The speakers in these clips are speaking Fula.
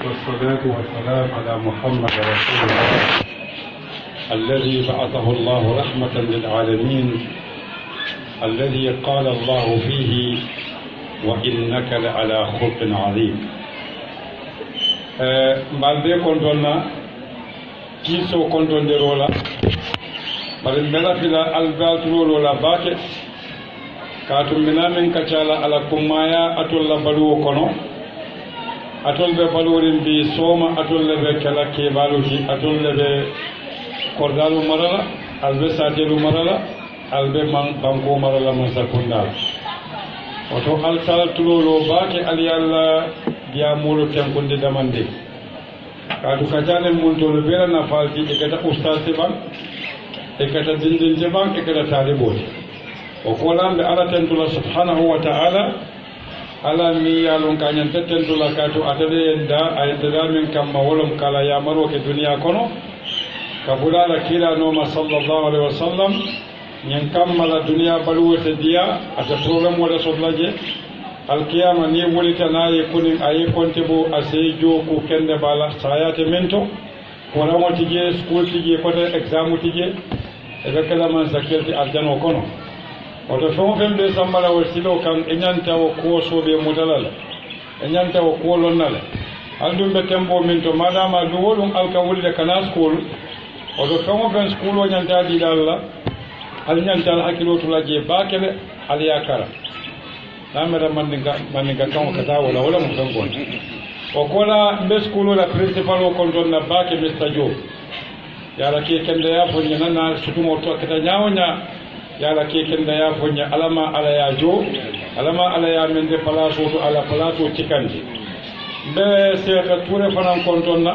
والصلاة والسلام على محمد رسول الله الذي بعثه الله رحمة للعالمين الذي قال الله فيه وإنك لعلى خلق عظيم. مالبي كنتنا كيسو كنتن درولا بل ملافلا البالترولو لا باكت كاتم منامن كتالا على كمايا أتول بلو كنو أتول بلورين بي سوما أتول بكلا كيبالوشي أتول كوردالو مرلا ألبي ساتيلو مرلا ألبي بانكو مرلا من سكوندال وتو ألسال تلولو باكي أليالا diamulu tenkundi damande kadu kajane muntolu bela na falti ekata ustaz ban ekata dindin ban ekata taliboti o kolambe ala tentula subhanahu wa ta'ala ala mi yalon kanyan tentula katu atade nda ayda min kamma wolum kala ya maro ke duniya kono kabulala kila no sallallahu alaihi wasallam nyen kammala duniya baluwete dia ata problem wala sodlaje alkiyama ni wulita naye kunin ayi konte bo asejo ko kende bala sayate mento ko rawati je school tije ko exam tije e kala man sakirti aljano kono o to fon fembe sambala wasilo kan enyanta o ko sobe mudalala enyanta o ko lonnala andum be tembo mento madama du wolum alka wulde kana school o to fon ben school o nyanta di dalla al nyanta hakilo to laje bakele al yakara namera mandinga kan kata wala musangon o kola mbe skulu la principal o konton na bake Mr. Joe yala ke kende ya fonya nana sutumo to kata nyawonya yala ke kende ya fonya alama ala ya jo alama ala ya mende palaso to ala palaso tikandi mbe se ka ture fanan konton na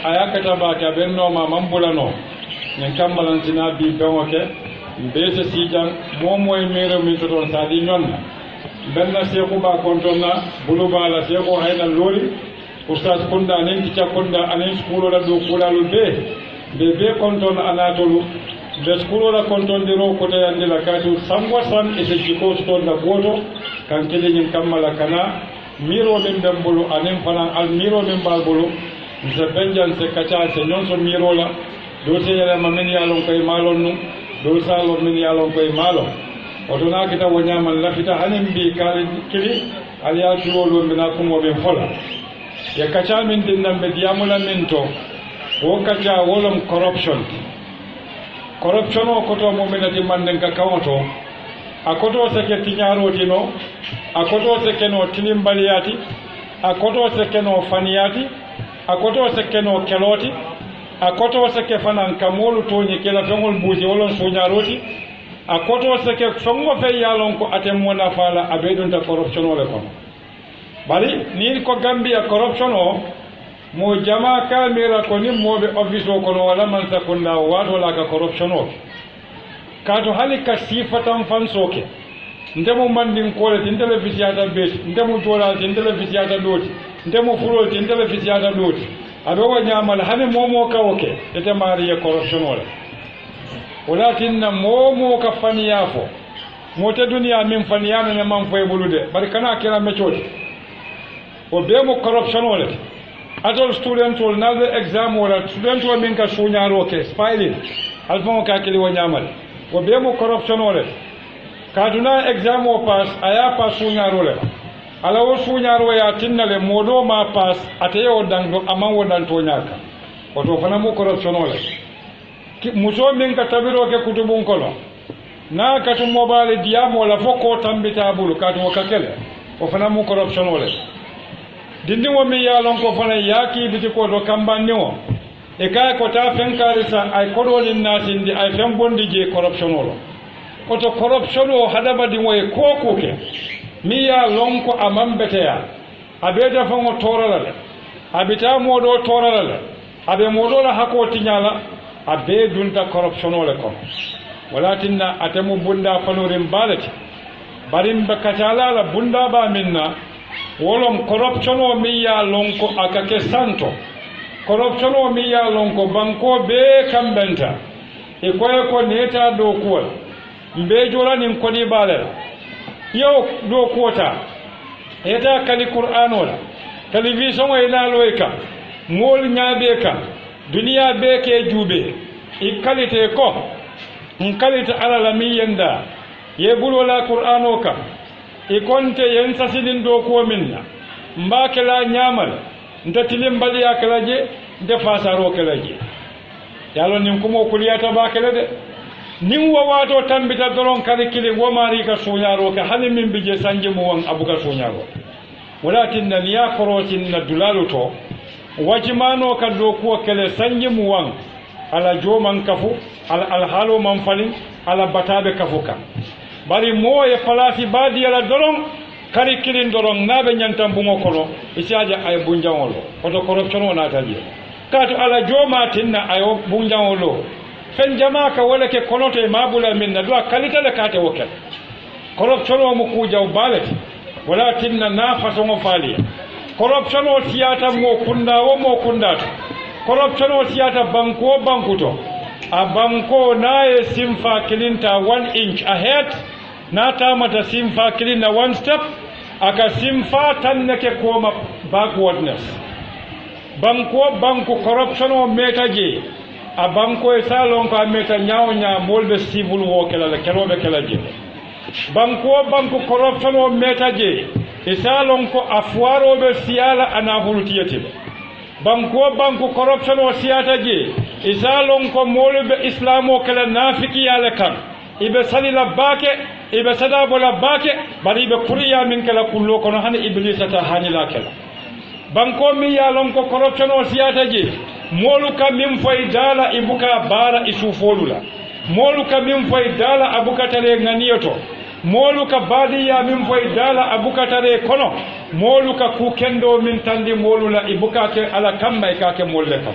aya kata baka benno ma mambulano nyen kambalantina bi bewoke mbese sijan momoy mero min to don sadi nyonna benna seku ba kontonna buluba la seku hayna loli ustaz kunda nen ti kunda anen skulo la do kulalu be konton anatolu be skulo la konton diro ko to yande la katu samwa san e se jiko to na goto kan kede nyin kamala kana miro men dambulu anen fanan al miro men balbulu se benjan se kacha se non so miro la do se yala mamen yalon koy malon nu do salo min yalon koy malo otona kita wonyama lafita hanin bi kali kili aliya tulo mina kumo be fola ya kacha min dinnan be diamula minto o kacha wolom corruption o koto mo minati manden ka kawoto akoto seke tinyaro tino akoto seke no tilimbaliyati akoto seke no faniyati akoto seke no keloti akoto seke fanan kamolu toñi kela fengol buuji wolon soñaroti akoto seke fengo fe yalon ko atem mona fala abedunta corruption wala kono bari ni ko gambia corruption o mo jama kamera ko ni mobe office o kono wala man sakunda wato la ka corruption o kato halika sifatan fansoke ndemo mandin kole tin televisiata besi ndemo tola tin televisiata doti ndemo fulo tin televisiata doti abe wa nyamal hane momo ka oke ete mariya corruption wala tinna momo ka faniyafo mote duniya min faniyana ne man fay bulude bari kana kira mechoti o be mo corruption wala adol student wol nalbe exam wala student wol min ka sunyaro ke spailing alfon ka kili wa nyamal o be mo corruption wala kaduna exam o pass aya pass sunyaro le ala wo suñaro ya tinnale modo ma pass atayo dangdo aman wodan to nyaka oto fana mo corruption wala muso min ka tabiro ke kutubun kono na katu mobile diamo la foko tambita bulu katu wakakele o fana mo corruption wala dindi wo mi yalon ko fana yaki biti ko do kambanni o e kay ko ta fen karisa ay kodoli nasindi ay fen bondi je corruption wala oto corruption o hadaba di moy kokuke mi ya lonko amambeteya abeta fango torala abita modo torala abe modo la hako tinyala abe dunta corruption wala ko walatinna atemu bunda fanurim balati barim bakatala la bunda ba minna wolom corruption o mi ya lonko akake santo corruption o mi ya lonko banko be kambenta e koye ko neta do kuwal mbe jora nin kodi balal yow do kota eta kali qur'an wala télévision e naaloy ka moolu ñaabe ka duniya be ke juube i qualité ko qualité ala la mi yenda ye bulola qur'ano ka i konte yen sasidin do ko minna mbake la ñaamal nda tilim baliya kala je nde fasaro kala je yalo nin kumo kuliyata ba kala de nin wawato tambita doron kadi kili womari ka suñaro ka hani min bije sanje mu wan abuka suñaro walakin na niya korotin na dulalu to wajimano ka do ko kele sanje mu wan ala joman kafu ala alhalo man falin ala batabe kafuka bari moye palasi badi ala doron kari kilin doron nabe nyantam bungo kono isiaja ay bunjawolo oto corruption wona taji kato ala joma tinna ayo bunjawolo fen jama ka wala ke konote mabula minna do kalita le kate wokel corruption o mu kujaw balati wala tinna na façon faliya corruption o tiyata mo kunda wo mo kundato corruption o tiyata banko bankuto a banko naye simfa kilinta 1 inch ahead na tamata simfa kilina 1 step aka simfa tan nake koma backwardness banko corruption o metaje a banko e salon ko meta nyawnya molbe civil wo kala la kelobe kala je banko corruption o metaje e salon ko afwaro be siala ana hulutiyete banko corruption o siyata je e salon ko molbe islamo kala nafiki yala kan ibe salila bake ibe sadabo la bake bari ibe kuriya min kala kullo kono han iblisa ta hanila kala banko mi yalon ko corruption o siyata je moluka min fay dala ibuka bara isufolula moluka min fay dala abuka tare nganiyoto moluka badiya min fay dala abuka tare kono moluka ku kendo min tandi molula ibuka ke ala kamba ikake molle kam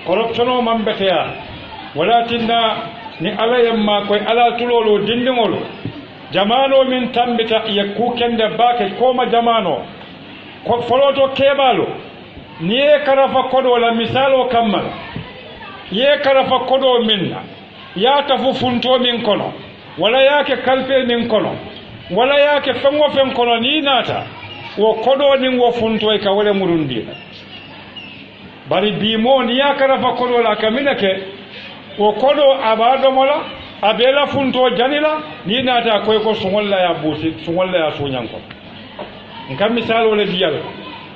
corruption o mambeteya walatinna ni ala yamma koy ala tulolo dindingolo jamano min tambita ye kukende bake koma jamano ko foloto kebalo ni ye karafa kodo la misalo kammal ye karafa kodo minna ya tafu funto min kono wala yake kalpe min kono wala yake fengo fen kono ni nata wo kodo nin wo funto e ka wala murundi bari bimo ni ya karafa kodo la kaminake o kodo abado mola abela funto janila ni nata koy ko sungolla ya busi sungolla ya sunyanko ngam misalo le diyal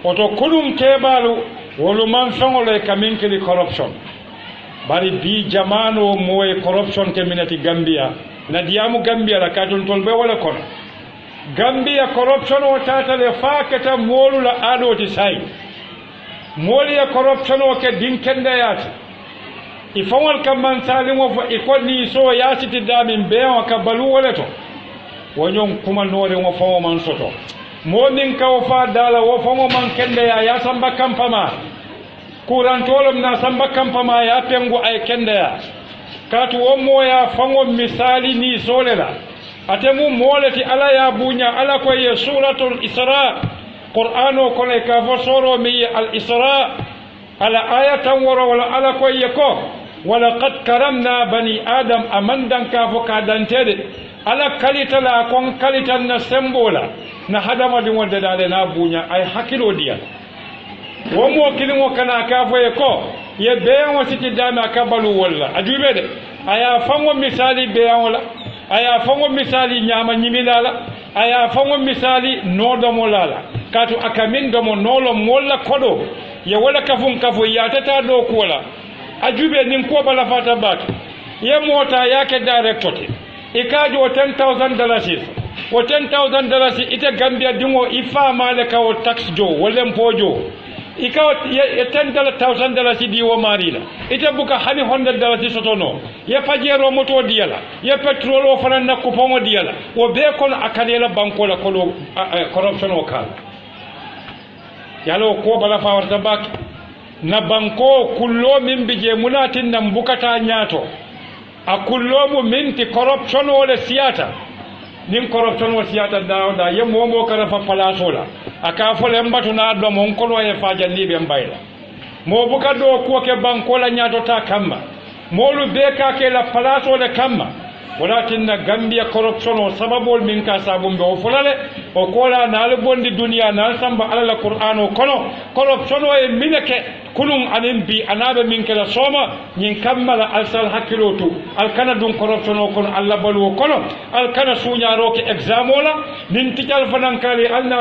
oto kulum kebalu wolu man fangole kamin kili corruption bari bi jamano moy corruption ke minati Gambia na diamu Gambia la katun tolbe wala kono Gambia corruption o tata le fakata molu la adoti sai moli ya corruption o ke dinkende yati ifawal kamman salimo fo ikonni so yasiti damin be o ka balu wala to wonyon kuma nore mo fawo man soto momin ka fa dala wo fawo man kende ya samba kampama kurantolom na samba kampama ya pengu ay kende ya katu wo moya fawo misali ni solela atemu molati ala ya bunya ala ko ye suratul isra qur'ano ko le ka fo soro mi al isra ala ayatan wala ala ko ye ko ولقد كرمنا بني آدم أمندن كافو كادنتيد على كاليتا لا كون كاليتا نسمبولا نهدم دي ود دالنا بونيا اي حكيلو ديال ومو كلمو كنا كافو يكو يبيان وسيتي داما كبلو ولا ادوبه دي ايا فامو مثالي بيان ولا ايا فامو مثالي نياما نيميلالا ايا فامو مثالي نودمو لالا كاتو akamin domo nolo molla kodo ye wala kafum kafu yatata do kola ajube nin ko bala fata bak ye mota yake directote ikaji o $10,000 o $10,000 ite Gambia dingo ifa malaka o tax jo wolem pojo ikaw ye $10,000 di wo marila ite buka hani $100 sotono ye pajero moto diala ye petrol o fana na kupongo diala o be kon akalela banko la kolo corruption o kala yalo ko bala fa warta bak na banko kullo min bije munatin nan bukata nyato a kullo mu minti corruption wala siyata nin corruption wala siyata da ye momo kara fa palasola aka fo le mbatu na do mon kono e fa janni be mbayla mo buka do ko ke banko la nyato ta kamma molu be ka ke la palasola kamma walakin na Gambia corruption o sababol min ka sabum be o fulale o kola naal bondi duniya naal samba ala la qur'an o kono corruption o e minake kunun anin bi anaɓe min kela sooma ñin kammala alsal hakkilotu alkana ɗum corruption o kono allah balu o kono alkana suñaroke exam ola nin tical fanankali alna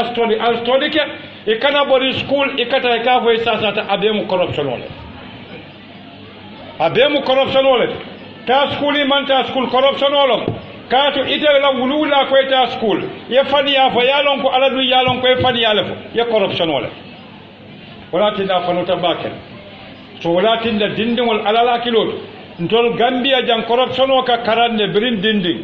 alstolike e kana ɓori school e kata e ka foye sasata abemu corruption ole abemu corruption ole ta school imanta school corruption olom kato ite la wulula ko ta school ye faniya fo yalon ko ala du yalon ko e faniyale fo ye corruption ole wala tinda fanuta bakel so wala tinda dindingol alala kilol ntol gambia jan corruption o ka karande birin dinding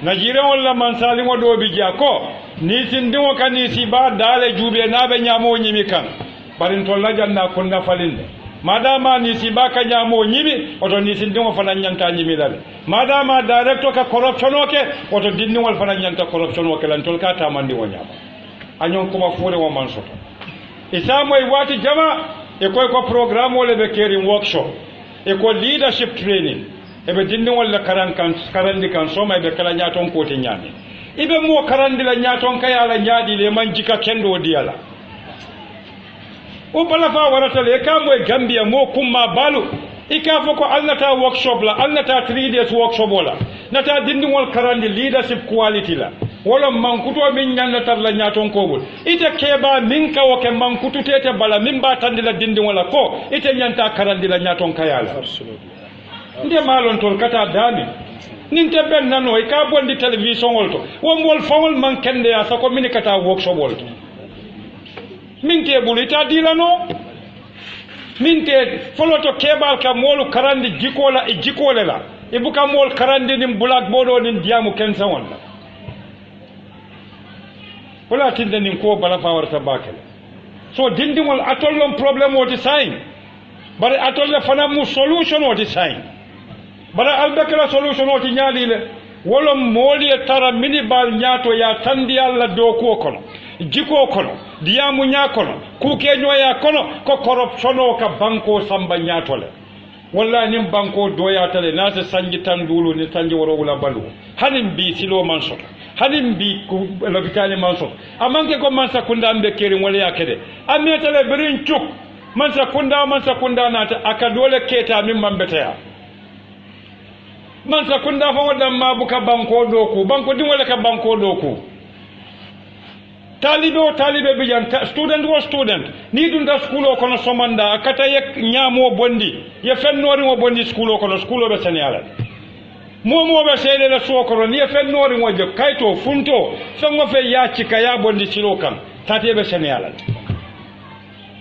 najire wala mansali mo do bi jako ni sindimo kan ni siba dale jube nabe nyamo nyimi kan barin tol la janna kunna falinde madama ni siba ka nyamo nyimi oto ni sindimo fana nyanta nyimi dal madama director ka corruption o ke oto dindingol fana nyanta corruption o ke lan tol ka tamandi wo nyama anyon kuma fure wo man soto isamo e wati jama e koy ko programme wala be kerin workshop e ko leadership training e be dindi wala karandi kan soma e be kala nyaton ko te nyame ibe mo karandi la nyaton kay ala nyaadi le man jika kendo diala o bala fa warata le kamo e gambia mo kumma balu ika foko alnata workshop la alnata 3 days workshop wala nata dindi wal karandi leadership quality la wala mankuto min nyannata la nyaton kobul ite keba min ka woke mankutu tete bala min ba tandila dindi wala ko ite nyanta karandi la nyaton kayala nde malon tol kata dami ninte ben nano e ka bondi television wolto wo mol fawol man kende ya sako min kata workshop wolto min te bulita dilano min te foloto kebal ka molu karandi jikola e jikole la e buka mol karandi nim bulak bodo nin diamu kensa wonna wala tinde nin ko bala fawarta bakele so dindingol atollon problem woti sain bare atolle fana mu solution woti sain bare albekala solution woti nyaadile wala moli tara minibal nyaato ya tandi alla do ko kono jiko kono diamu nya kono kuke nyoya kono ko corruption o ka banko samba nyaatole walla nim banko doya tale nase sanji tandulu ni sanji woro wala balu hanim bi silo manso hanim bi ko lobitani manso amanke ko mansa kunda ambe keri wala yakede ametele birin cuk mansa kunda nata akadole keta min mambetaya mansa kunda fa wadam mabuka banko doku banko din wala ka banko doku talibe bijan student ni dun da school o kono somanda akata yek nyamo bondi ye fennori mo bondi school o kono school o be seniyala momo be sede la sokoro ni fennori mo je kayto funto songo fe ya cika ya bondi silo kan tate be seniyala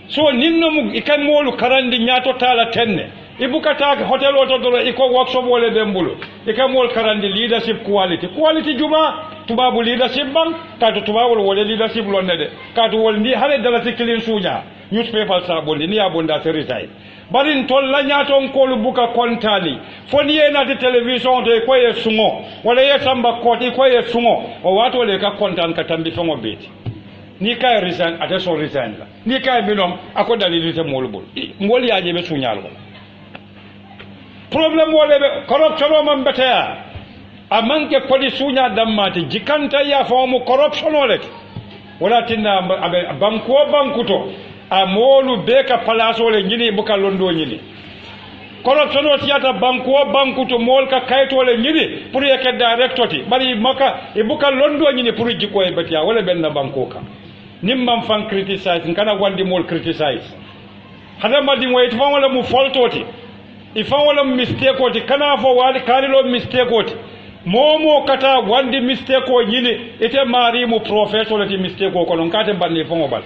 so ninno mu ikan molu karandi nyato tala tenne ibukata hotel oto dolo iko workshop wole bembulu ikan mol karandi leadership quality juma tubabu leadership bang katu tubabu wole leadership londe de katu wol ndi hale dala sikilin sunya newspaper sa bondi ni abonda seritai barin tol la nyaton ko lu buka kontali foni ena de television de ko ye sungo wala ye samba koti ko ye sungo o wato le ka kontan ka tambi fongo beti ni kay resign attention resign la ni kay binom ako dalili te molbul ngol yaaje be sunyal wala problem wole be corruption o man betaya amanke kodi sunya dammati jikanta ya famu corruption wole wala tinna abe bankuto amolu beka palaso le nyini buka londo nyini corruption o tiata bankuto mol ka kayto le nyini pour yeke directoti bari maka e buka londo nyini pour jiko e betia wala benna bankoka nimman fan criticize kana wandi mol criticize hada madi mo et wala mu foltoti ifan wala mistake oti kana fo wali kanilo mistake oti momo kata wandi mistake o nyini ite mari mu professor ti mistake o kono kate banni fongo bal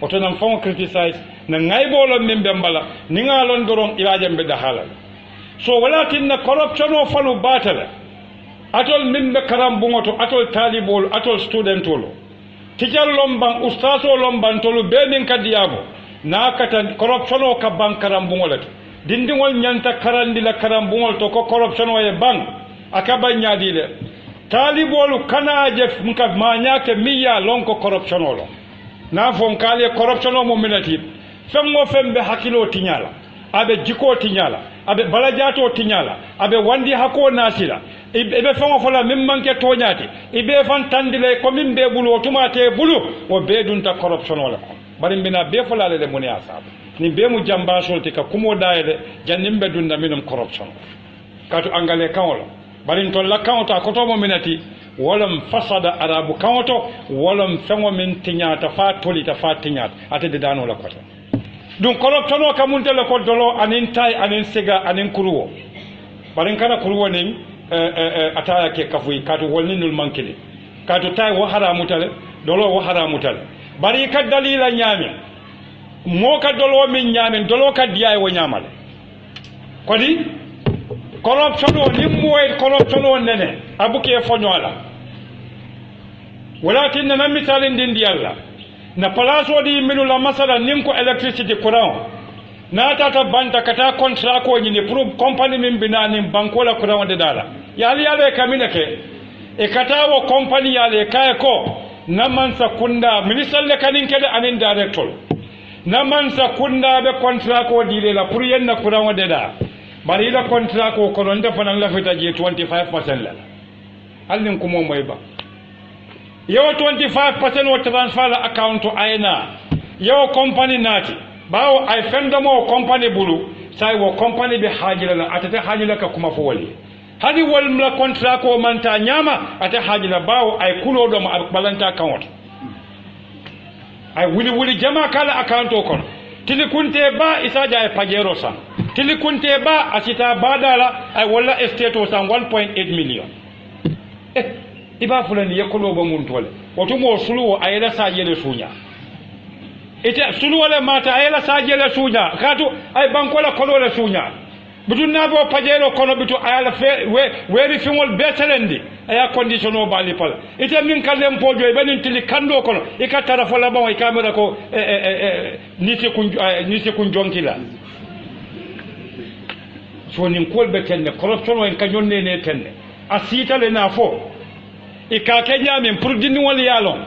oto nan fongo criticize na ngaybolo membe mbala ni ngalon doron ilaje mbe da halal so wala tinna corruption o falu batala atol membe karam bungoto atol talibol atol studentolo tijal lomban ustaso lomban tolu be min kadiyabo na kata corruption o ka bankaram bungolat dindingol nyanta karandi la karam bungol to ko corruption o e bang akaba nyaadile talibolu kana je mka manyake miya lonko corruption o lo na fon kale corruption o mo minati femmo fembe hakilo tinyala abe jiko tinyala abe balajato tinyala abe wandi hako nasila ibe fengo fola min manke toñati ibe fan tandile ko min be bulu o tumate bulu o be dunta corruption wala ko bari mbina be fola le moni asab ni be mu jamba solti ka kumo dayele jannim be dunda minum corruption katu angale kawlo bari to la kawta ko to mo minati walam fasada arabu kawto walam fengo min tiñata fa tolita fa tiñata atede dano la kota dum corruption o kamunte le ko dolo anin tay anin siga anin kuruwo bari kana kuruwo nin ataya ke kafuyi katu wolninul mankili katu tay wo haramutale dolo wo haramutale bari ka dalila nyami mo ka dolo min nyami dolo ka diay wo nyamale kodi corruption o nimmoy corruption o nene abuke fonyola walakin na misalin din di Allah na palaso di minu la masala nim ko electricity courant na tata banta kata contrat ko nyini pour company min binani banko la courant de dala yali yale kamina ke e kata wo company yale kay ko naman sa kunda minister le kanin kede anin director naman sa kunda be contrat ko dile la pour yenna courant de da bari la contrat ko ko non defa nan la fita je 25% la halin ko mo moy ba yo 25% wo transfer la account to aina yo company nati bawo ay fendamo company bulu sai wo company be hajila la atata hajila ka kuma fo wali hadi wal mla contrat ko manta nyama ata hajila bawo ay kulo do ma balanta account ay wuli jama kala account ko tili kunte ba isaja ay pajero san tili kunte ba asita badala ay wala estate o san 1.8 million iba fulani yakulo ba mun tole wato mo sulu ayela sajele sunya ite sulu wala mata ayela sajele sunya katu ay bankola kolola sunya bidun nabo pajero kono bitu ayala fe weri fingol betelendi aya condition o bali pala ite min kalem pojo e banin tili kando kono e katara fola ba e camera ko nisi kun jonkila so nin kolbe tenne corruption o en kanyonne ne tenne asita le na fo e ka kenya min pour dinni wal yalon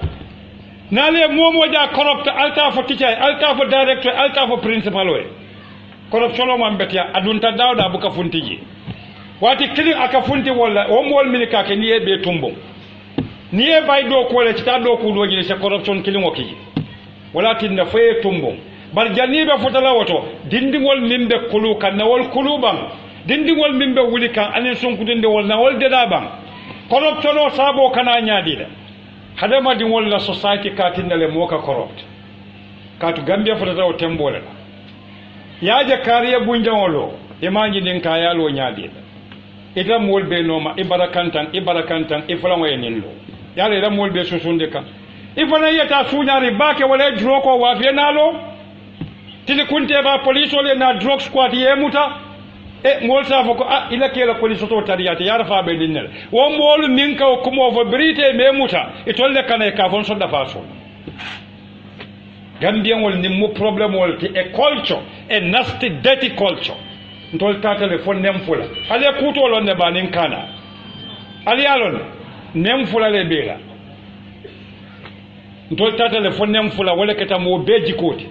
nale momo ja corrupt alta fo teacher alta fo director alta fo principal we corruption o man betia adunta dawda buka funtiji wati kili aka funti wala o mol min ka ke niye be tumbo niye bay do ko le ta do ko do ni se corruption kili ngokiji wala tinna faye tumbo bar janibe fotala woto dindingol mimbe kulu kan nawol kuluban dindingol mimbe wuli kan anen sonkudinde wol nawol deda ban corruption o sabo kana nyaadida hadama di wol la society katinale moka corrupt katu gambia fotata o tembole yaaje kariya bunjawolo imanji din kayalo nyaadida ita mol be noma ibarakantan iflango yeninlo yale ida mol be susunde kan ifana yeta sunyari bake wala droko wa fienalo tili kunte ba police ole na drug squad yemuta mol sa foko ila kela police to tariyata yara fa be dinnel wo mol minka ko mo fo brite memuta itolle kana ka fon so dafa so gambien wol ni mo problem wol ti e culture e nasty dirty culture ntol tatale fo nemfula ale kuto lon ne banin kana ali alon nemfula le bela ntol tatale fo nemfula wala keta mo beji koti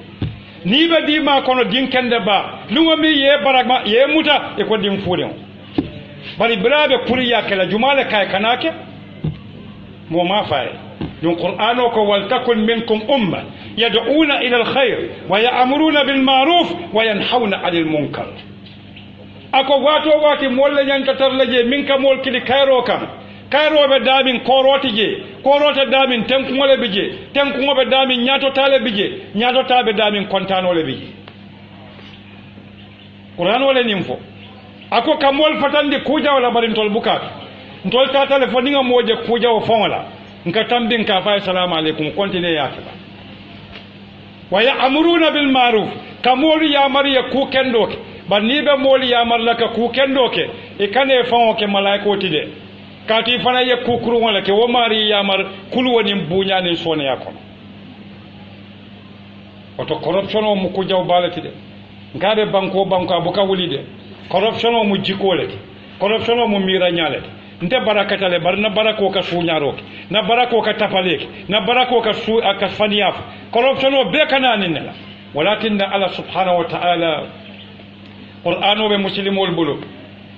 ni be di ma kono din kende ba lungo mi ye baragma ye muta e ko din fude bari brabe kuriya kala jumala kay kanake mo ma faay don qur'ano ko wal takun minkum umma yad'una ila alkhair wa ya'muruna bil ma'ruf wa yanhauna 'anil munkar ako wato wati molle nyanta tarlaje min ka mol kili kayro kam kayro be damin koroti je korota damin tenkungole bije tenkungobe damin nyato tale bije nyato tabe damin kontanole bije qur'an wala nimfo ako kamol fatandi kuja wala barin tol bukat ntol ta telefoni nga moje kuja o fonla nka tambin ka fa assalamu alaikum continue yakaba wa ya'muruna bil ma'ruf kamol ya mariya ku kendoke banni be moli ya marlaka ku kendoke e kane fon ke malaiko tide kati fana ye kukuru wala ke wo mari ya mar kulu woni bunya ni sone yakon oto corruption o mu ko jaw balati de ngade banko abuka wuli de corruption o mu jikole corruption o mu mira nyale nte barakatale barna barako ka sunyaro na barako ka tapaleke na barako ka su aka faniyaf corruption o be kana ninela walakin Allah subhanahu wa ta'ala qur'ano be muslimul bulu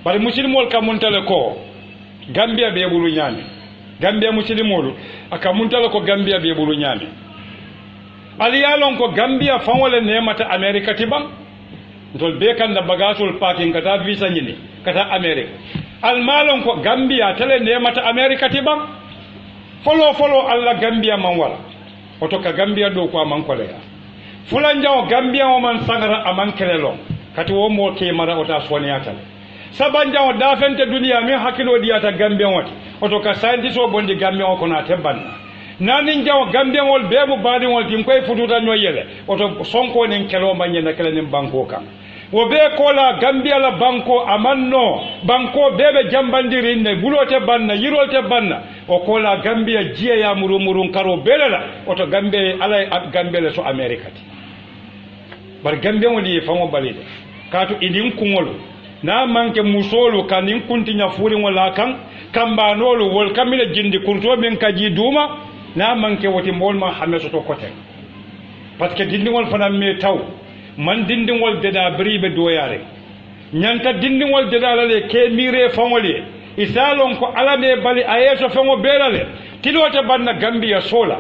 bari muslimul ka muntale ko Gambia be bulu nyame Gambia muslimolu aka muntala ko Gambia be bulu nyame ali yalon ko Gambia fanwole nemata America tibam dol be kan da bagasul parking kata visa nyini kata America almalon ko Gambia tele nemata America tibam follow alla Gambia man wala oto ka Gambia do ko man ko leya fulanjaw Gambia o man sangara aman kelelo kati wo mo ke mara ota soniyatal sabanjaw da fente duniya min hakilo diyata Gambia wati oto ka scientist o bondi Gambia o kono tebanna nanin jaw Gambia wol bebu badi wol tim koy fututa nyoyele oto sonko nen kelo manye na kelen banko kan wo be kola Gambia la banko amanno banko bebe jambandiri ne bulote banna yirolte banna o kola Gambia jiya ya murumurun karo belela oto Gambia alay Gambia so America ti bar Gambia woni famo balide katu idin kungolu na manke musolu kanin kuntinya furi wala kan kambanolu wol kamile jindi kurto min kaji duma na manke woti molma hameso to kote parce que dindingol fana me taw man dindingol deda bribe doyare nyanta dindingol deda lale ke mire famole isalon ko alame bali ayeso fango belale tilote banna Gambia sola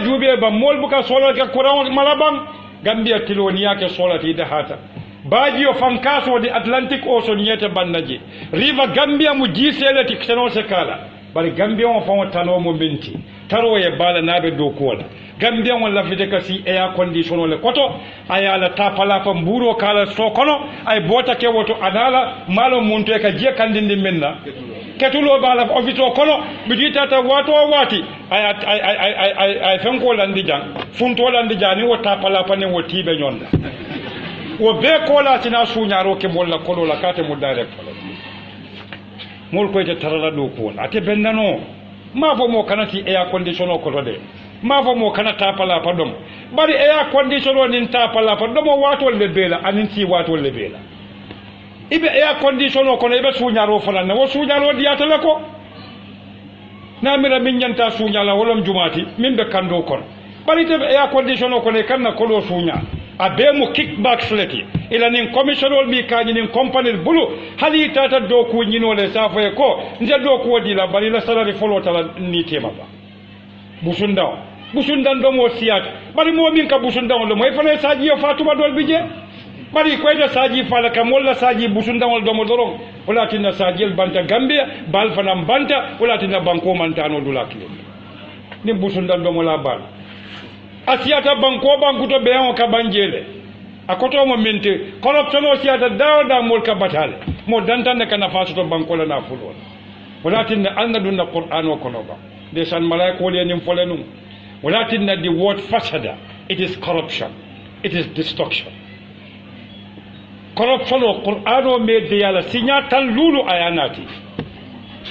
jube ba mol buka sola ka kuran malabam Gambia tiloni yake sola ti da hata bajiyo fankaso di Atlantic Ocean yete bannaji river Gambia mu jisele ti seno sekala bari Gambia on fango tano mo minti taro ye bala nabe do kola Gambia on lafite kasi air condition le koto ayala tapala fa mburo kala so kono ay bota ke woto anala malo munto ka je kandindi menna ketulo bala office kono bidita ta wato wati ay fenko landi jang funto landi jani wo tapala fa ne wo tibe nyonda wo be kola sina sunyaro ke bolla kolo la kate mu direct mol ko te tarala do ko ate bennano ma fo mo kanati air condition ko to de ma fo mo kana tapala pa dom bari air condition nin tapala pa dom wato le bela anin ci wato le bela ibe air condition ko ne be sunyaro fana ne wo sunyaro diata le ko na mira min nyanta sunyala wolom jumati min be kando kon bari te air condition ko ne kanna ko do sunya abe mu kickback fleti ila nin commissioner mi kañi nin company bulu hali tata do ku ñinole safo e ko nde do ko wadi la bari la salary folo tala ni tema ba busundan do mo siyat bari mo min ka busundan do moy fane saji yo fatuma dol bije bari ko ida saji fala kam wala saji busundan do mo doron wala tinna sajil banta Gambia bal fanam banta wala tinna banko man tano dula kile ni busundan do mo la bal asiyata banku to beyan ka banjele akoto mo mente corruption o siyata dawda mol ka batale mo dantande kana faso to banko la na fulo walakin anna dunna qur'an o kono ba de san malaiko le nim folenum walakin the word fasada it is corruption, it is destruction. Corruption o qur'an o me de yala sinya tan lulu ayanati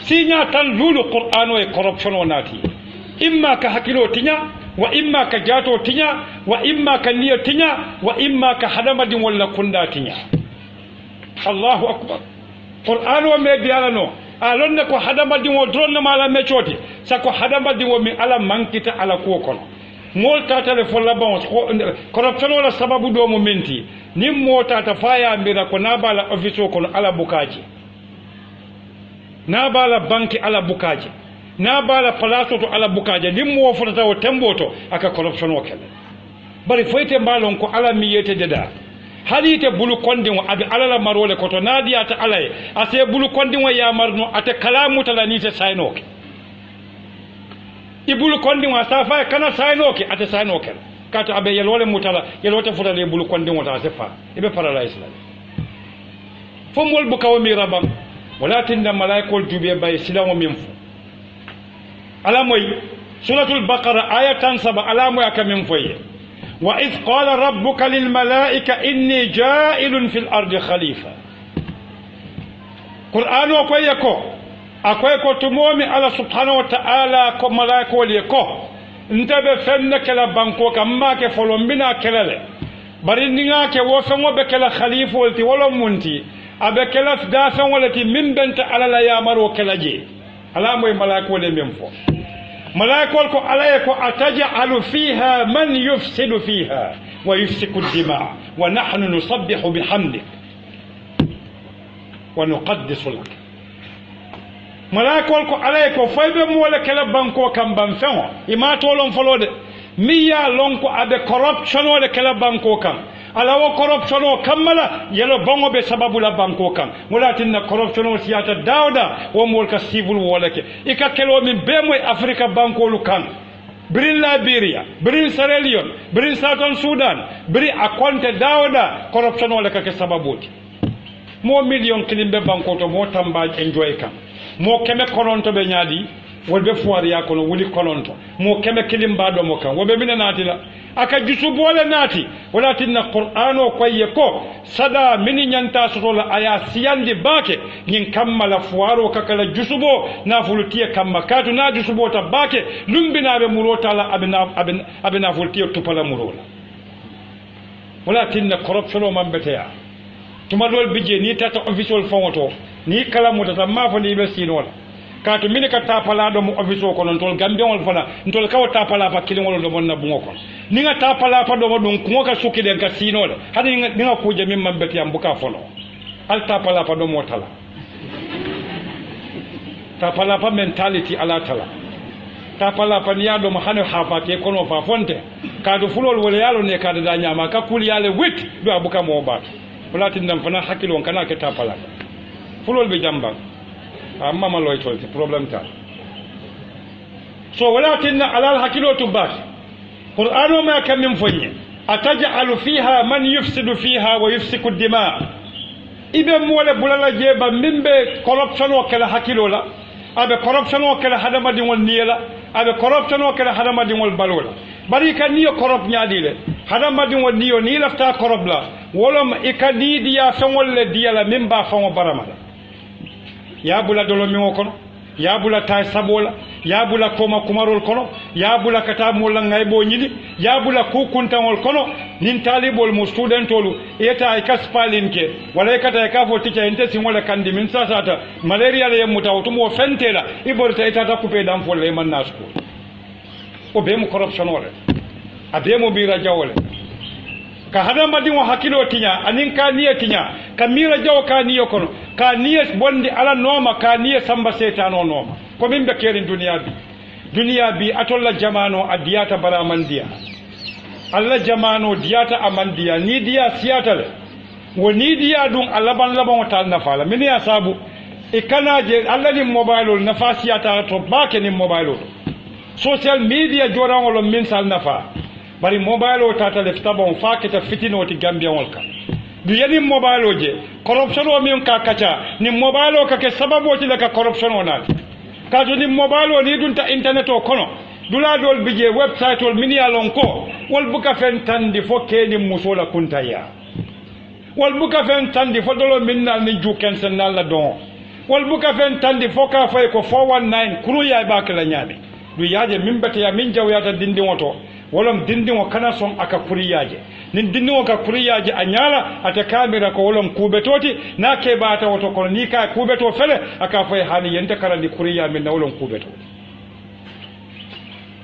sinya tan lulu qur'an o e corruption o nati imma ka hakilo tinya wa imma ka jato tinya wa imma ka niya tinya wa imma ka hadamadin walla kunda tinya. Allahu akbar. Qur'an wa me biala no alon ko hadamadin wo drone mala me choti sako hadamadin wo mi ala mankita ala ko kono mol tata le folla bon corruption wala sababu do mo menti nim mo tata faya mbira ko nabala office ko ala bukaji nabala banki ala bukaji na bala palaso to ala bukaje limmo fotata o temboto aka corruption o kele bari foyte mbalon ko ala miyete deda halite bulu kondin wa abi ala marole ko to nadiya ta alay ase bulu kondin wa ya marno ate kalamu tala ni te saynoke ibulu kondin wa safa kana saynoke ate saynoke kato abe yelole mutala yelote fotale le bulu kondin wa ta sefa ibe parala islam fomol bukawo mi rabam walakin da malaikol jube bay silamo minfu alamoy suratul baqara ayatan 7 alamoy akamin foye wa id qala rabbuka lil malaika inni ja'ilun fil ardi khalifa qur'ano ko yako akoy ko tumomi ala subhanahu wa ta'ala ko malaiko le ko ntabe fenne kala banko kamma ke folombina kelale bari ninga ke wo fengo be kala khalifa wolti wolo munti abe kala da fen wolati min benta ala la yamaro kala je alamoy malaiko le memfo ملاكول كو عليكو أتجعل فيها من يفسد فيها ويفسك الدماء ونحن نصبح بحمدك ونقدس لك malakol ko alay ko faybe mo wala kala banko kam ban fengo ima tolon folode mi ya lon ko abe corruption wala kala banko kam ala wo corruption o kammala yelo bongo be sababu la banko kam mulatinna corruption o siyata dawda wo mol ka civil wala ke ika kelo min be moy africa banko lu kan birin Liberia birin Sierra Leone birin Southern Sudan biri akonte dawda corruption wala ka ke sababuti mo million kilimbe banko to mo tamba enjoy kam mo keme kononto be nyaadi wolbe fuwar ya kono wuli kononto mo keme kilimba do mo kan wobe mina naati la aka jusubo wala naati wala tinna qur'ano koye ko sada mini nyanta sotola aya siyandi bake nyin kammala fuwaro kakala jusubo na fulutiye kamma katu na jusubo ta bake lumbina be murota la abina fulutiye tupala murola wala tinna corruption o mambeteya tuma dol bije ni tata official fongoto ni kala mutata mafo ni be sinola kaatu mini ka tapala do mo office ko non tol gambiol fana ntol kaw tapala pa kilingol do bonna bungo ko ni nga tapala pa do mo dum ko ka sukki den ka sinole hadi ni nga kuje min mambeti am buka fono al tapala pa do mo tala tapala pa mentality ala tala tapala pa ni ado mo hanu hafa ke kono fa fonte kaatu fulol wala yalo ne kaada da nyama ka kul yale wit do abuka mo ba wala tin dam fana hakilo kana ke tapala fulol be jamba amma maloy tolti problem ta so walakin alal hakilo tubat qur'anu ma kam min fonye ataj'alu fiha man yufsidu fiha wa yufsiku dima ibe mole bulala jeba mimbe corruption o kala hakilo la abe corruption o kala hadama dingol niyela abe corruption o kala hadama dingol balola bari kan niyo corrupt nyaadile hadama dingol niyo ni lafta corrupt la wolom ikadi diya fengol le diya la mimba fango baramala yabula dolo mi kono yabula tay sabola yabula koma kumarol kono yabula kata mola ngaybo nyidi yabula kukuntangol kono nin talibol mu studentolu eta ay kaspalinke wala kata ka fo teacher ente singola kandi min sasata malaria le muta utumo fentela iborta eta ta couper dam fo le man nasko o be mu corruption wala abe mu bira jawole ka hadama dingo hakilo tinya anin ka niya tinya ka mira jaw ka niyo kono ka niya bondi ala noma ka niya samba setano noma ko min be kerin duniya bi atolla jamano adiyata baramandiya alla jamano diyata amandiya ni diya siyata le woni diya dun alaban laban ta nafala min ya sabu ikana je alla ni mobile nafa siyata to bake ni mobile social media jorangolo min sal nafa bari mobile o tata lefta bon faketa fitino ti gambia wolka du yani mobile o je corruption o min ka kacha ni mobile o ka ke sababu ti la ka corruption o nati ka to ni mobile o ni dunta internet o kono dula dol bije website ol min ya lon ko wol buka fen tandi fo keni musola kuntaya wol buka fen tandi fo dolo min nal ni juken sen nal la don wol buka fen tandi fo ka fay ko 419 kuru ya ba kala nyaade du yaaje min bete ya min jawyata dindi woto wolom dindingo kana son aka kuriyaje nin dindingo ka kuriyaje anyala ata kamera ko wolom kubetoti na ke bata woto ko ni ka kubeto fele aka fay hani yente kala ni kuriya min na wolom kubeto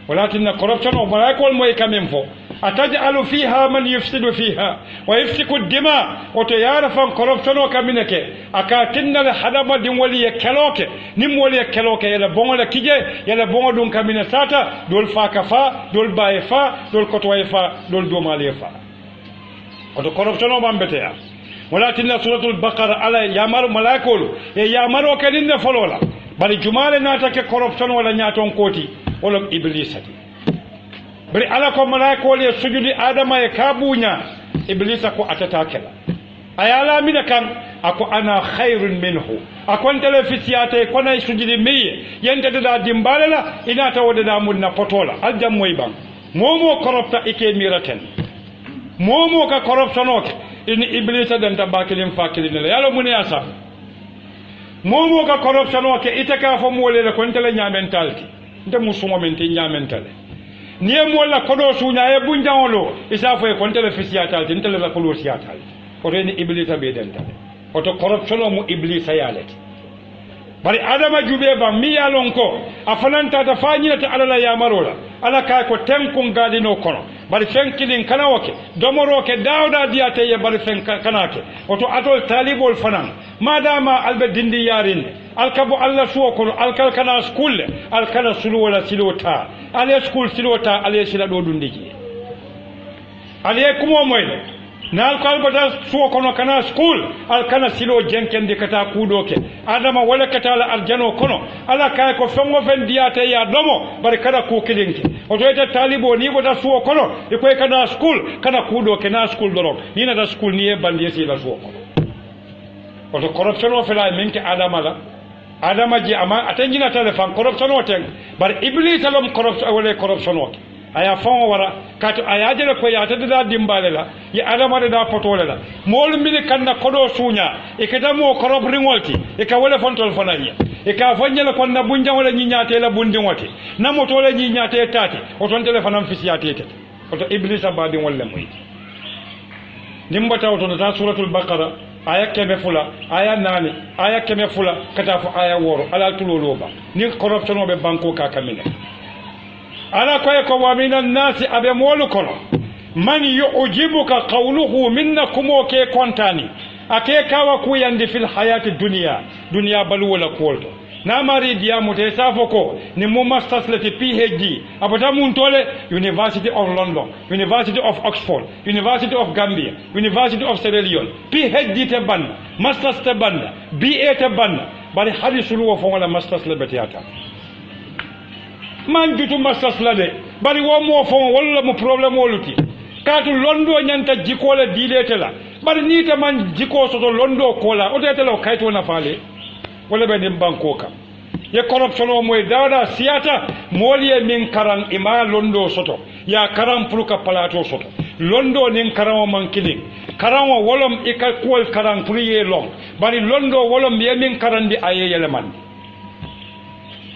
walakin corruption o barakol moy kamem fo ataj'alu fiha man yufsidu fiha wa yafsiku dima oto yara fan corruption o kamineke aka tinnal hadama din wali ya keloke nim wali ya keloke yala bongola kije yala bongo dun kamina sata dol fa kafa dol baye fa dol kotwaye fa dol domale fa oto corruption o bambete ya walakin suratul baqara ala yamar malakul e yamaro kadinne folola bari jumale nata ke corruption wala nyaton koti wolom iblisati bari ala ko malaiko le sujudi adama e kabunya iblisa ko atata kala ayala mina kan ako ana khairun minhu akon telefisiyate ko nay sujudi mi yente da dimbalala ina tawde da munna potola aljam moy bang momo corrupta ike miraten momo ka corruption ok in iblisa den tabakilim fakilin la yalo muni asa momo ka corruption ok itaka fo molele ko tele nyamentalti nte musumo men te nyamentale niye molla kodo sunya e bunjawolo isa fo e kon tele fisiatal tin tele la kolo siatal o reni iblisa be dentale o to corruption mu iblisa yalet bari adama jube ba mi yalon ko afalanta ta fanyita ala la yamarola ala kay ko tenkon gadino kono bari fen kilin kana woke domoro ke dawda diyate ye bari fen kana ke oto atol talibol fanan madama albe dindi yarin alkabo alla suwo kono alkal kana school alkana sulu wala silota ale school silota ale sila do dundiji ale kumo moyle nal kalbata suwo kono kana school alkana silo jenkende kata kudoke adama wala kata la arjano kono ala kay ko fengo fen diyate ya domo bari kada ku kilinki oto ita talibo ni bota suwo kono ikoy kada school kada kudoke na school doro ni na da school ni e bandi si la suwo kono oto corruption o fela minke adama ji ama atenjina telefon corruption o ten bar iblis alom corruption wala corruption o aya fon wara kato aya jele ko ya tadda dimbale la ya adama da potole la mol mini kanna kodo sunya e kada mo corrupt ringolti e ka wala fontol fananya e ka fanyala kon na bunja wala nyinyate la bundi wote na motole nyinyate tati o ton telefonam fisiyate tete oto iblis abadi wala moy nimbata oto ta suratul baqara aya keme fula aya nani aya keme fula kata fo aya woro ala tuloloba ni corruption be banko ka kamine ala koye ko wa minan nasi abe molu kono man yu'jibuka qawluhu minnakum o ke kontani ake kawa ku yandi fil hayati dunya balu wala kolto na mari diamu te safoko ni mo masters lati PhD abata mun tole University of London, University of Oxford, University of Gambia, University of Sierra Leone, PhD te banna masters te banna BA te banna bari hadisul wo fo wala masters le betiata man dutu masters la de bari wo mo fo wala mo problème woluti katu londo nyanta jikole dilete la bari ni te man jiko soto londo kola o tete lo kayto na fale wala be nim banko kam ye corruption o moy dawda siata moliye min karan ima londo soto ya karan pruka palato soto londo nin karan man kilin karan wolom ikal kol karan priye long bari londo wolom ye min karan di aye yeleman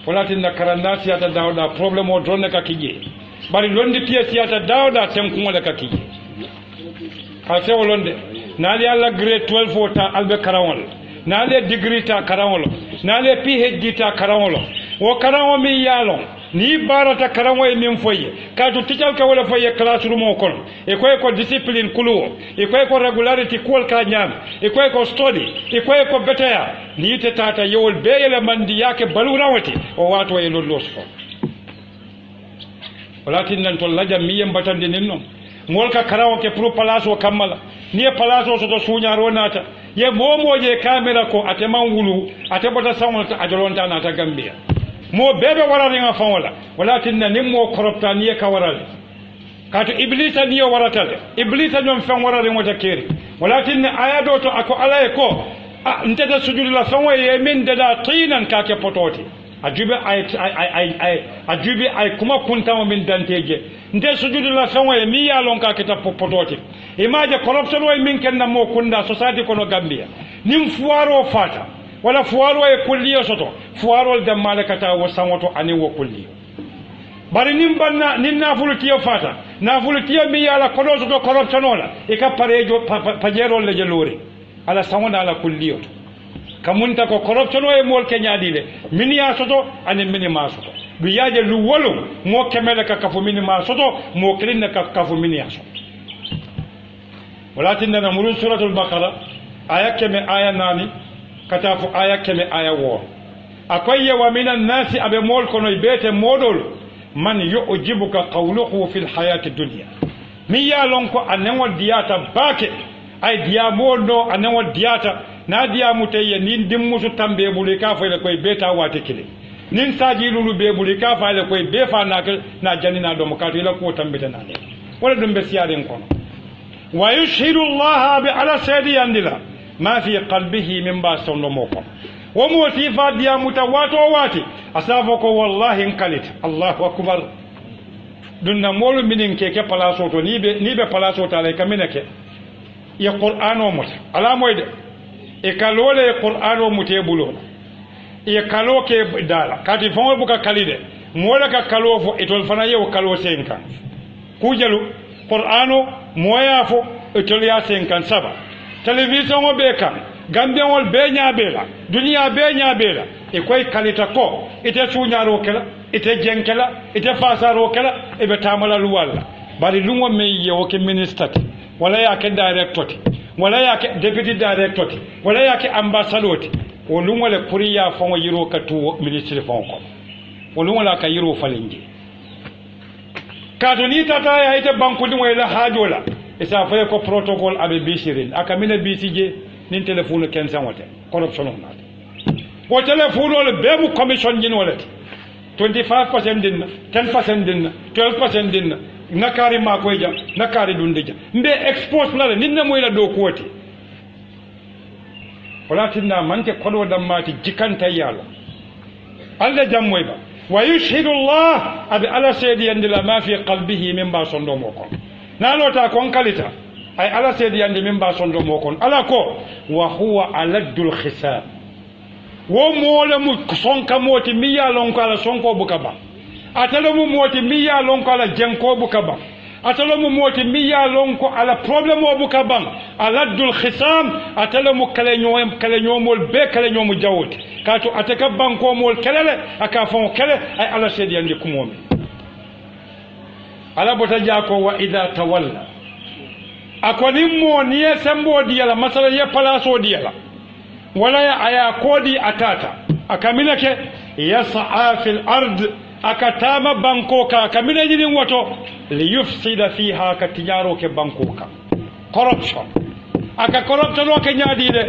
wala tin na karan na siata dawda problem o donne ka kije bari londi tiya siata dawda tem ko wala ka kije ka se wolonde nali alla grade 12 wota albe karan nale degree ta karawolo nale PhD ta karawolo wo karawo mi yalo ni barata karawo e min foye ka to tical ka wala foye classroom o kon e ko discipline kuluwo e ko regularity kol ka nyam e ko study e ko betaya ni te tata yewol beyele mandi yake balurawati o wato e lollo so walakin nan to laja miyem batande nin non ngol ka karawo ke pro place o kamala ni place o so to suñaro nata ye momoje camera ko ateman wulu atebota sawol ta ajolonta na ta Gambia mo bebe warare nga fawola walakin na nimmo koropta ni ka warale kato iblisa ni waratale iblisa nyom fen warare ngota keri walakin aya do to ako alaye ko nteda sujudu la fawo ye min dada tinan ka ke pototi ajube ay kuma kunta min danteje nte sujudu la fawo ye mi ya lon ka ke ta pototi imaje corruption way min kenna mo kunda society kono Gambia nim fuaro fata wala fuaro e kulliyo soto fuaro de malakata wo sanwoto ani wo kulliyo bari nim banna nin nafulu tiyo fata nafulu tiyo mi yala kono soto corruption wala e ka parejo pajero le jelori ala sanwona ala kulliyo kamunta ko corruption way mol kenyadile min ya soto ani min ma soto du yaje lu wolu mo kemele ka kafu min ma soto mo klinna ka kafu min ya soto ولكن نمر سورة البقرة آية كم آية ناني كتاف آية كم آية وور أكوي ومن الناس أبي مول كنو يبيت مودول من يعجبك قوله في الحياة الدنيا ميا لونكو أنو دياتا باكي أي ديامول نو أنو دياتا na diamuteye nin dimmusu tambe buli ka fa le koy beta wate kile nin saji lulu be buli ka fa le koy be fa na janina do mo ka to la ko tambeta na ne wala dum be siaren kono ويشهد الله على سيدي عندنا ما في قلبه من باس نموكم وموتي فاديا متواتو واتي أسافك والله انقلت الله أكبر دون مول من كيكي بلاسوتو نيبي بلاسوتو عليك منك يا قرآن ومت على مويد إكالو لي قرآن ومتيبولون إكالو كي دالا كاتي فمو بكا كاليدي مولا كالو فو إتول فنايا وكالو سينكا كوجلو قرآنو moya fo etoliya 57 television o be kan Gambia wol be nyaabela dunia be nyaabela e koy kalita ko ite suñaro kala ite jenkela ite fasaro kala e be tamala luwalla bari lungo me yewo ke minister wala yake director wala yake deputy director wala yake ambassador o lungo le kuriya fongo yiro ka tu ministre fonko o lungo la ka yiro falingi kato ni tata ya ite banku ni wala hajola isa fa ko protocol abe bishirin aka mina bisije nin telephone ken sanwote corruption on nat o telephone le bebu commission ni wala 25% dinna 10% dinna 12% dinna nakari makoyja nakari dundija mbe expose la ninna moyla do koti wala tinna manke kodo dammati jikanta yalla alla jammoy ba wa yushhidu Allah abi ala sayyidi andila ma fi qalbihi min ba sondo moko nalota kon kalita ay ala sayyidi andi min ba sondo moko ala ko wa huwa aladul khisab wo mole mu sonka moti mi ya lon ko ala sonko bukaba atalo mu moti mi ya lon ko ala jenko bukaba atalo mu moti mi ya lon ko ala problème o bukaba aladul khisam atalo mu kale nyomol be kale nyomu jawoti kato ataka banko mol kelele aka fon kele ay ala sedi andi kumomi ala bota jako wa idha tawalla akoni mo niye sembo diala masala ya palaso diala wala ya aya kodi atata akamina ke yas'a fil ard akatama banko ka kamina jini woto li yufsida fiha katijaro ke banko ka corruption aka corruption o ke nyaadi de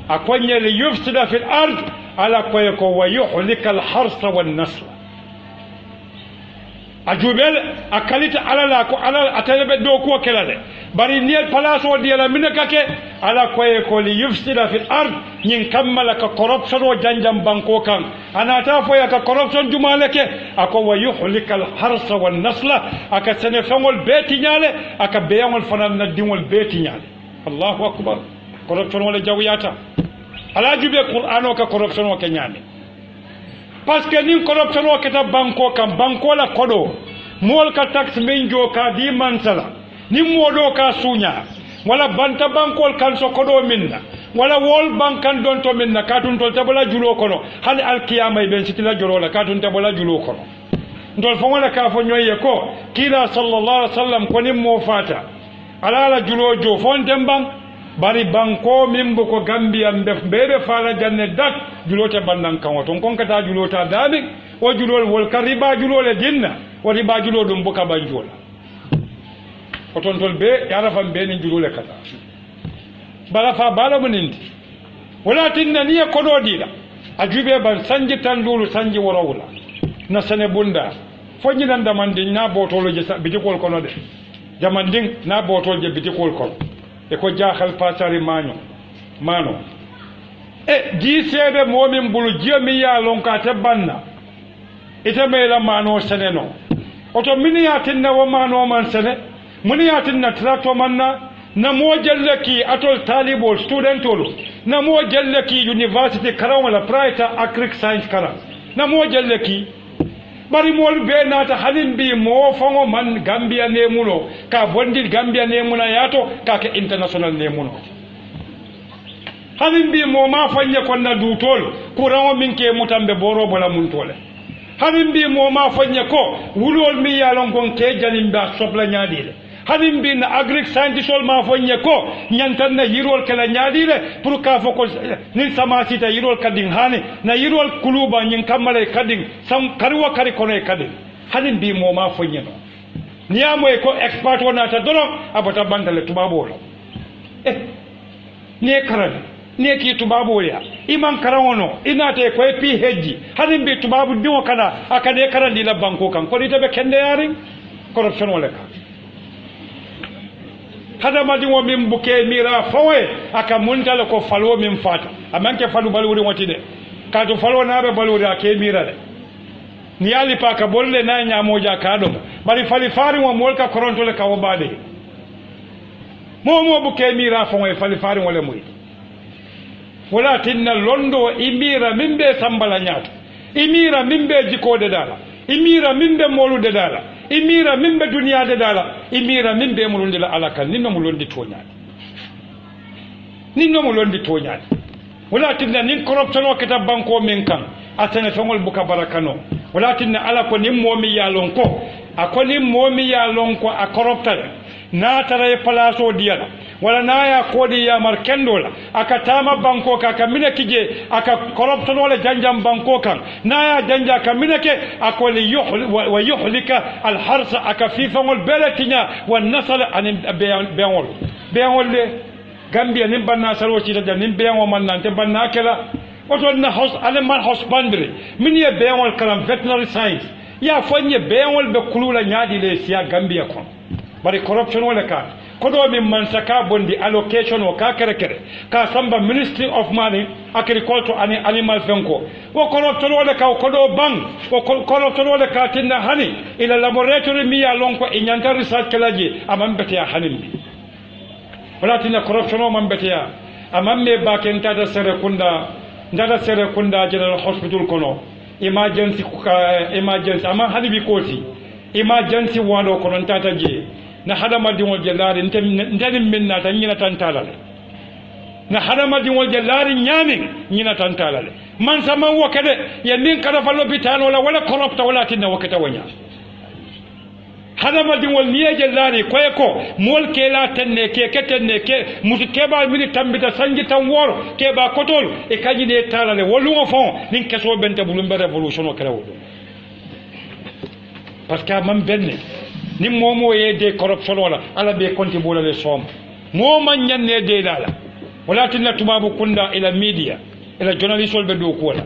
akonye li yufsida fil ard ala koye ko wa yuhlika al harsa wan nasl ajubel akalita ala la ko ala atalebe do ko kelale bari niel palaso diala minaka ke ala koye ko li yufsida fil ard nyin kammala ka corruption o janjam banko kan anata foya ka corruption jumale ke ako wa yuhlika al harsa wan nasla aka sene fangol betinyale aka beyangol fanan na dingol betinyale Allahu akbar corruption wala jawiyata ala jube qur'ano ka corruption o ke nyame parce que ni corruption o ke ta banko kan banko la kodo mol ka tax minjo ka di mansala ni modo ka sunya wala banta bankol kan so kodo minna wala wol bankan don to minna katun tol tabala julo kono hal al qiyamah ben sitila jorola katun tabala julo kono ndol fo wala ka fo nyoye ko kila sallallahu alaihi wasallam ko ni mo fata ala julo jo fon dembang bari banko mimbo ko Gambia mbef bebe fala janne dak julote bandan kan wato kon kata julota dami o julol wol kariba julole dinna o riba julo dum buka banjola oton tol be yara fam be ni julole kata bala fa bala munindi wala tinna niya kodo dila ajube ban sanji tandulu sanji worawula na sene bunda fonyi nan damandin na botolo je bitikol kono de jamandin na botol je bitikol kono e ko jaaxal pasari mano e ji seede momin bulu jemi ya lonka te banna ite mela mano sene no oto mini yatinna wo mano man sene muni yatinna trato manna na mo jelleki atol talibol studentolo na mo jelleki university karam wala private agric science karam na mo jelleki bari mol be nata halin bi mo fango man Gambia ne muno ka bondi Gambia ne muna yato ka ke international ne muno halin bi mo ma fanya ko na dutol kurango minke mutambe boro bola mun tole halin bi mo ma fanya ko wulol mi yalon gon ke jalim ba sobla nyaadile halin bi na agric scientist ma fanya ko nyantan na yirol kala nyaadile pour ka foko ni sama sita yirol kadin hani na yirol kuluba nyin kamale kadin sam karwa kari kono kadin halin bi mo ma fanya no niamo e ko expert wona ta dono abata bandale tubabo lo ne karani ne ki tubabo ya iman karawono inate ko PhD halin bi tubabu diwo kana akade karandi la banko kan ko dite be kende yarin corruption wala ka hada madi wo min buke mira fawe aka muntala ko falo min fata amanke falu baluri wotide ka to falo nabe baluri ake mira de ni ali pa ka bolle na nyamoja ka do bari fali fari wo molka koronto le ka wo bade mo buke mira fawe fali fari wala muy wala tinna londo imira mimbe sambala nyato imira mimbe jikode dala imira mimbe molude dala imira mimbe duniya de dala imira mimbe mulundi la alaka ninno mulundi toñani wala tinna nin corruption o keta banko min kan asene fengol buka barakano wala tinna ala ko nin momi yalon ko akoni momi ya lonko a koroptale na tara place o diala wala na ya kodi ya markendola akatama banko ka kamine kije aka koropto wala janjam banko kan na ya janja kamine ke akoli wa yuhlika al harsa akafifa wal balatinya wan nasal an beawol le gambia nim banna salo ci da nim beawo man nan te banna kala oto na house alaman husbandry min ye beawol kalam veterinary science ya fonye beawol be kulula nyaadi le siya gambia kon bari corruption wala ka kodo min man saka bondi allocation o ka kere ka samba ministry of money agriculture and animal fenko o corruption wala ka kodo bang o corruption wala ka tinna hani ila laboratory mi ya lonko e nyanta research kalaji amam bete ya hanin wala tinna corruption o man bete ya amam me bakenta da sere kunda general hospital kono emergency ama halibi kosi emergency wano kono tata je na hadama diŋol je laari ntenin min naata ñina tantala le na hadama diŋol je laari ñaamin ñina tantala le man saman wo kede ye min kada fa lopitano la wala koropta wala tinna wo keta wo ñaa hadama diŋol ni ye je laari koye ko mool kela tenne ke musu keba mini tambita sanji tan woro keba kotol e kañine tala le wolluŋo fon nin keso bente bulumbe révolution o kela wo ɗum parce que man benne ni momo ye de corruption wala ala be konti bola le som moma nyanne de dala wala tinna tubabu kunda ila media ila journalist be do ko wala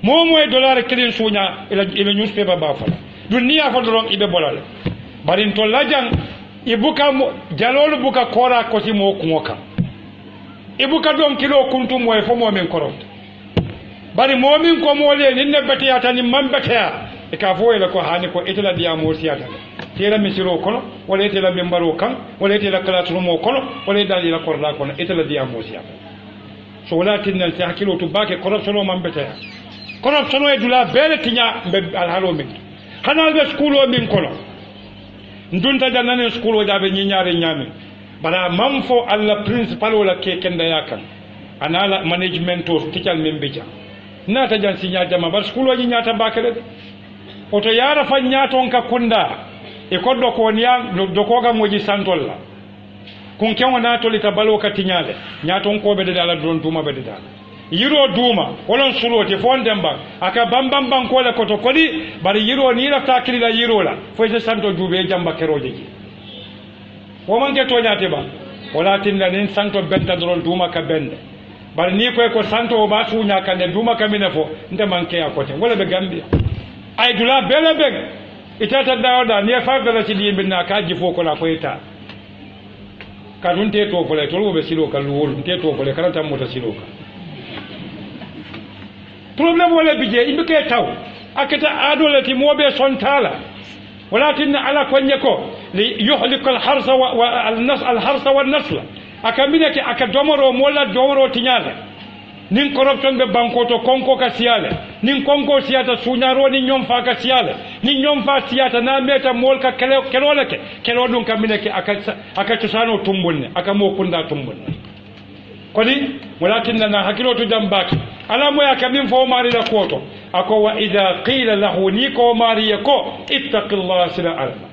momo e dollar kelin sunya ila newspaper ba fala dunia fa doron ibe bolale barin to lajang ibuka jalolu buka kora ko si mo kumoka ibuka don kilo kuntum moy fo mo men corrupt bari momin ko mole ni ne betiyata ni man betiya e ka fo ila ko hani ko etela diya mo siyata tela misiro kono wala tela membaro kan wala tela classroom kono wala dal ila korda kono etela diya mo siyata so wala tinna sa hakilo to bake corruption o man betiya corruption o e dula bele tinya be alhalo min hanal be school o min kono ndunta janane school o jabe nyaare nyame bara mam fo alla principal wala ke kenda yakan anala management o tical membeja nata jan sinya jama bar school o nyaata bakele de oto yara fa nyaaton ka kunda e koddo ko niya do ko ga moji santolla kun kenwo na to lita balo ka tinyale nyaaton ko be de dala don tuma be de dala yiro duma wolon sulote fondemba aka bambam banko le koto kodi bari yiro ni la takili la yiro la fo je santo jube jamba keroje ji wo manke to nyaate ba wala tinna nin santo benta don duma ka bende bari ni ko santo ba su nya kan duma ka minefo nde manke akote wala be gambia ay dula bele beg itata dawda ni fa dala ci di binna ka jifo ko la ko ita ka dun te to fole to be silo ka luwol te to fole karanta mota silo ka problème wala bije imbe taw akata adolati mobe sontala walakin ala konye ko li yuhliku al harsa wa al harsa wal nasla akamine ke akadomoro mola domoro tinyala nin corruption be banko to konko ka siale nin konko siata sunyaro ni nyom fa ka siale ni nyom fa siata na meta mol ka kelo dun kamine ke aka tusano tumbunne aka mo kunda tumbunne kodi walakin na hakilo to jambaki ala moya kamin fo mari la koto ako wa idha qila lahu niko mari yako ittaqillaha sila alma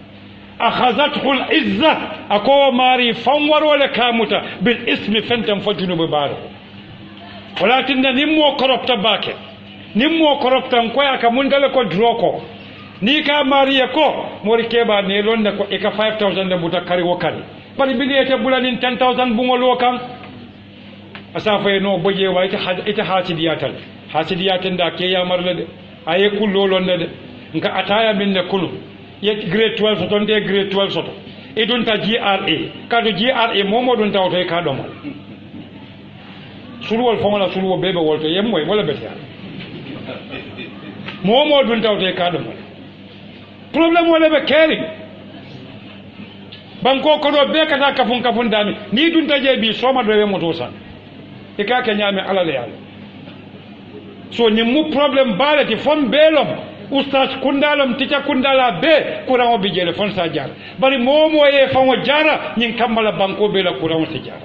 akhazathu al-izza ako mari fanwar wala kamuta bil ismi fantam fajunu baro walakin nimmo koropta bake nimmo koropta ko aka mundale ko droko ni ka mari yako mori keba ne londe ko e ka 5000 de mutakari wokali bari bilete bulanin 10000 bungolo kan asafa no boje wa ita hasidiyatal da ke ya marle de aye kullolon de nka ataya minne kulu ye grade 12 soto de grade 12 soto e don ta GRA kado GRA momo don ta auto e ka do mal sulwol fongola sulwo bebe wolto yemmoy wala betiya momo don ta auto e ka do mal problème wala be keri banko ko do be kata kafun dami ni dun ta je bi soma do we moto san e ka ke nyame ala le yalla so ni mu problem balati fon belom ustaz kundalom tica kundala be kurango bi jele fon sa jara bari momo e fango jara nyin kamala banko be la kurango sa jara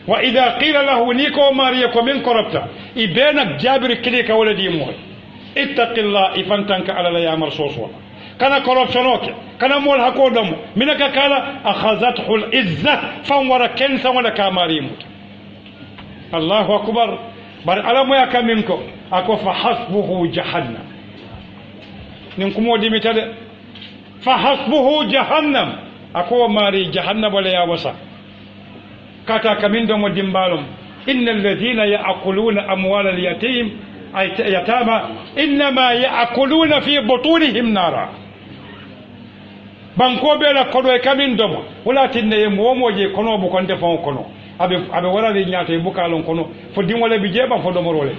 wa idha qila lahu niko mariya min korabta ibena jabir kilika wala di mo ittaqillah ifantanka ala la yamar soswa kana corruption kana mol hakodam minaka kala akhazathu al-izza fanwara kensa wala kamarimu Allahu akbar bar alamu ya kaminko ako fa hasbuhu jahannam nin kumo dimitade fa hasbuhu jahannam ako mari jahannam wala ya wasa kata kamindo mo dimbalum innal ladhina ya'kuluna amwala al-yatim ay yatama inma ya'kuluna fi butunihim nara banko bela kodo e kamindo mo wala tinne mo moje kono bu konde fon kono abe wala li nyaata e bukalon kono fo dimole bi jeba fo do morole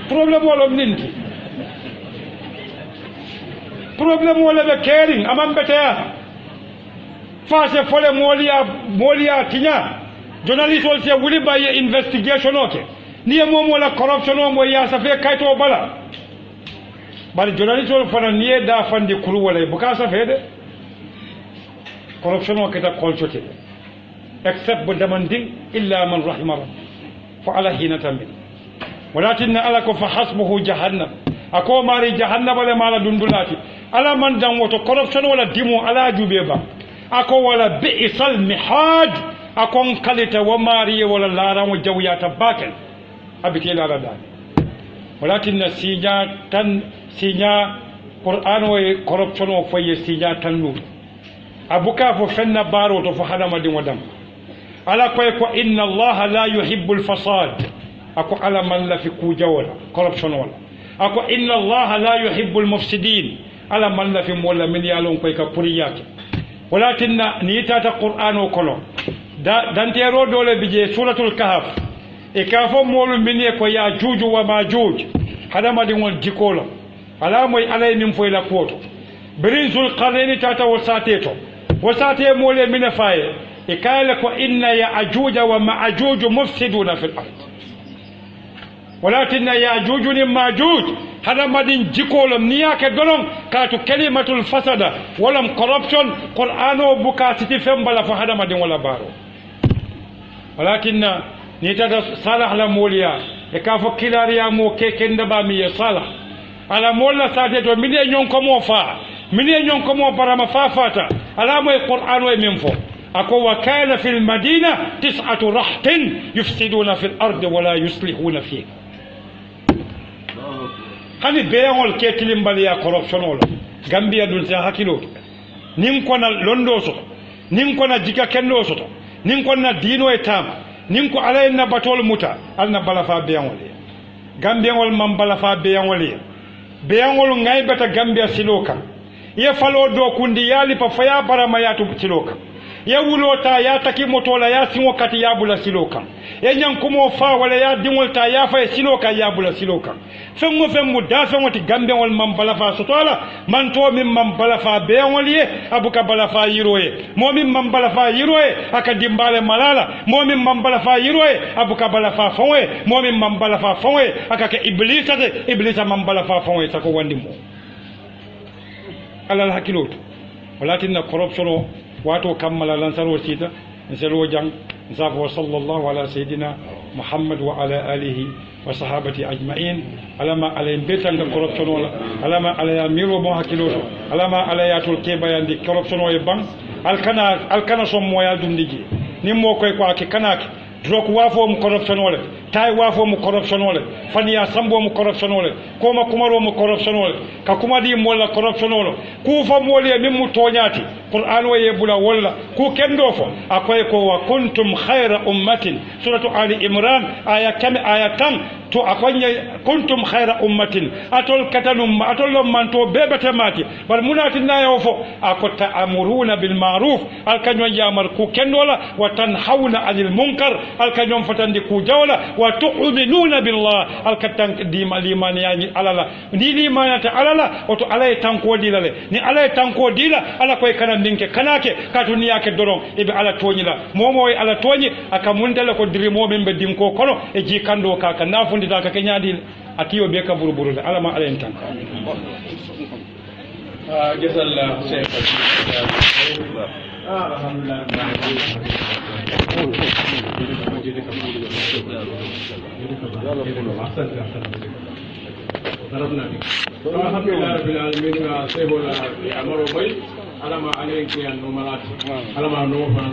problème wala ninti problème wala be caring amam betea face fole molia tinya journalist wol se wuli baye investigation oke ni mom wala corruption o mo ya sa fe kayto bala bari journalist wol fana ni da fandi kuru wala buka sa fe de corruption o keta kolchote except demanding illa man rahima fa ala hina tambil walakin alako fa hasbuhu jahannam ako mari jahannam wala mala dundulati ala man dan woto corruption wala dimo ala jube ba ako wala bi'sal mihad akon kalita wa mari wala laran wa jawyata bakel abike la dal walakin sinya qur'an wa corruption o faye sinya tanu abuka fo fenna baro to fo hadama din wadam ala ko inna allaha la yuhibbul fasad ako ala man la fi kujawala corruption wala ako inna allaha la yuhibbul mufsidin ala man la fi mola min yalon ko ka puriyake walakin ni tata qur'ano kono dantero dole bije suratul kahf e kafo molu min ko ya juju wa majuj hadama din won jikola ala moy alay min foy la poto birinzul qarni tata wasate mole min faye e kala ko inna ya ajuja wa maajuj mufsiduna fil ard walakin ya ajuj ni majuj hada madin jikolom niyake dolon katu kalimatul fasada walam corruption qur'ano bukatiti fembala fa hada madin wala baro walakin ni tada salah la moliya e kafo kilariya mo kekende ba mi salah ala molla sate to mine nyon ko mo fa mine nyon ko mo barama fa fata ala moy qur'ano e min fo ako wa kana fil madina 9 rahtin yufsiduna fil ard wala yuslihuna fiha hani beyangol ke kilimbali ya corruption wala gambia dul sa hakilo nin ko na londo so nin ko na jika kendo so nin ko na dino e tam nin ko alay na batol muta alna balafa beyangol gambia ngol mam balafa beyangol ngay beta gambia siloka ye falo do kundi yali pa faya barama yatu siloka ya wulota ya taki motola ya sinwo kati ya bula siloka ya nyankumo fa wala ya dimolta ya fa siloka ya bula siloka femmo dafa wati gambe wal mam balafa sotola man to min mam balafa be waliye abuka balafa yiroye momin mam balafa yiroye aka dimbale malala momin mam balafa yiroye abuka balafa fonwe momin mam balafa fonwe aka ke iblisa mam balafa fonwe sako wandimo alal hakilot walakin corruption wato kammala lansaro sita nselo jang nsafo sallallahu ala sayidina muhammad wa ala alihi wa sahabati ajma'in alama alay betanga corruption wala alama alaya miro bon hakilo alama alayatul kebayandi corruption o e bang alkana som moya dundiji nimmo koy ko ak kanaki drok wafo mu corruption wala tay wafo mu corruption wala faniya sambo mu corruption wala koma kumaro mu corruption wala ka kuma di molla corruption wala ku fa mole min mu toñati qur'an wa yebula wala ku kendo fo akoy ko wa kuntum khayra ummatin suratu ali imran aya kam ayatan to akonya kuntum khayra ummatin atol katanum atol manto bebete mati bal munati nayo fo akota amuruna bil ma'ruf alkanyo yamar ku kendo wala wa tanhauna anil munkar alkanyo fatandi ku jawla wa tu'minuna billah alkatan dima limani yani alala ni limanata alala oto alay tanko dilale ni alay tanko dila ala koy kana ninke kanake katuni yake doron ibe ala toñila momo ala toñi aka mundala ko dirimo min be dinko kono e ji kando ka nafundi ta ka kenyadi atiyo be ka buruburu ala ma ala tan jazalla alhamdulillah ضربنا بك الحمد لله رب العالمين سيبولا يا أمر وبي على ما عليك يا نومالات على ما نوفا